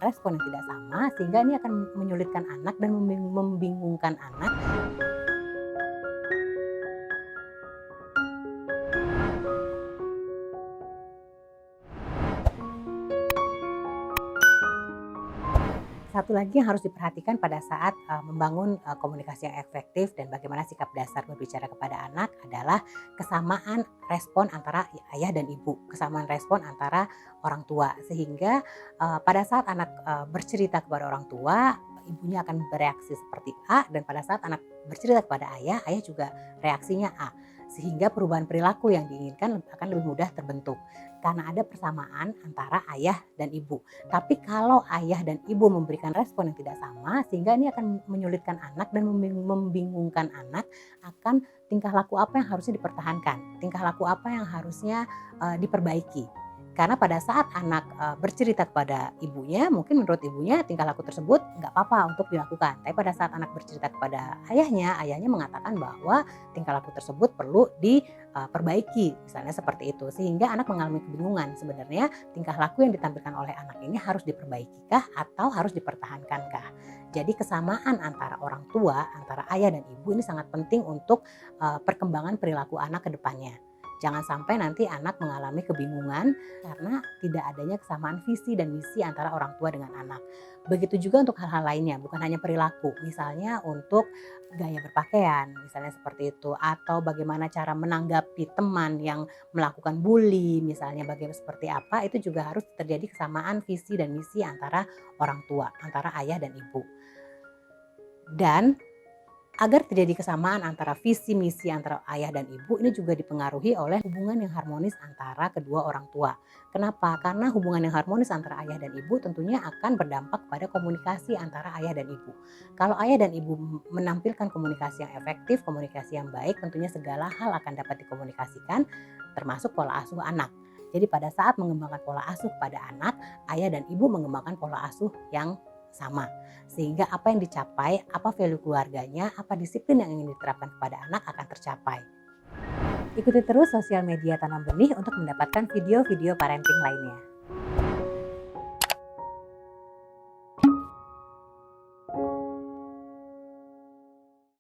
respon yang tidak sama sehingga ini akan menyulitkan anak dan membingungkan anak. Satu lagi yang harus diperhatikan pada saat membangun komunikasi yang efektif dan bagaimana sikap dasar berbicara kepada anak adalah kesamaan respon antara ayah dan ibu, kesamaan respon antara orang tua. Sehingga pada saat anak bercerita kepada orang tua, ibunya akan bereaksi seperti A, dan pada saat anak bercerita kepada ayah, ayah juga reaksinya A. Sehingga perubahan perilaku yang diinginkan akan lebih mudah terbentuk karena ada persamaan antara ayah dan ibu. Tapi kalau ayah dan ibu memberikan respon yang tidak sama, sehingga ini akan menyulitkan anak dan membingungkan anak akan tingkah laku apa yang harusnya dipertahankan, tingkah laku apa yang harusnya diperbaiki. Karena pada saat anak bercerita kepada ibunya, mungkin menurut ibunya tingkah laku tersebut nggak apa-apa untuk dilakukan. Tapi pada saat anak bercerita kepada ayahnya, ayahnya mengatakan bahwa tingkah laku tersebut perlu diperbaiki, misalnya seperti itu. Sehingga anak mengalami kebingungan, sebenarnya tingkah laku yang ditampilkan oleh anak ini harus diperbaikikah atau harus dipertahankankah. Jadi kesamaan antara orang tua, antara ayah dan ibu ini sangat penting untuk perkembangan perilaku anak ke depannya. Jangan sampai nanti anak mengalami kebingungan karena tidak adanya kesamaan visi dan misi antara orang tua dengan anak. Begitu juga untuk hal-hal lainnya, bukan hanya perilaku. Misalnya untuk gaya berpakaian, misalnya seperti itu. Atau bagaimana cara menanggapi teman yang melakukan bully, misalnya bagaimana seperti apa, itu juga harus terjadi kesamaan visi dan misi antara orang tua, antara ayah dan ibu. Dan agar terjadi kesamaan antara visi misi antara ayah dan ibu ini juga dipengaruhi oleh hubungan yang harmonis antara kedua orang tua. Kenapa? Karena hubungan yang harmonis antara ayah dan ibu tentunya akan berdampak pada komunikasi antara ayah dan ibu. Kalau ayah dan ibu menampilkan komunikasi yang efektif, komunikasi yang baik, tentunya segala hal akan dapat dikomunikasikan termasuk pola asuh anak. Jadi pada saat mengembangkan pola asuh pada anak, ayah dan ibu mengembangkan pola asuh yang sama. Sehingga apa yang dicapai, apa value keluarganya, apa disiplin yang ingin diterapkan kepada anak akan tercapai. Ikuti terus sosial media Tanam Benih untuk mendapatkan video-video parenting lainnya.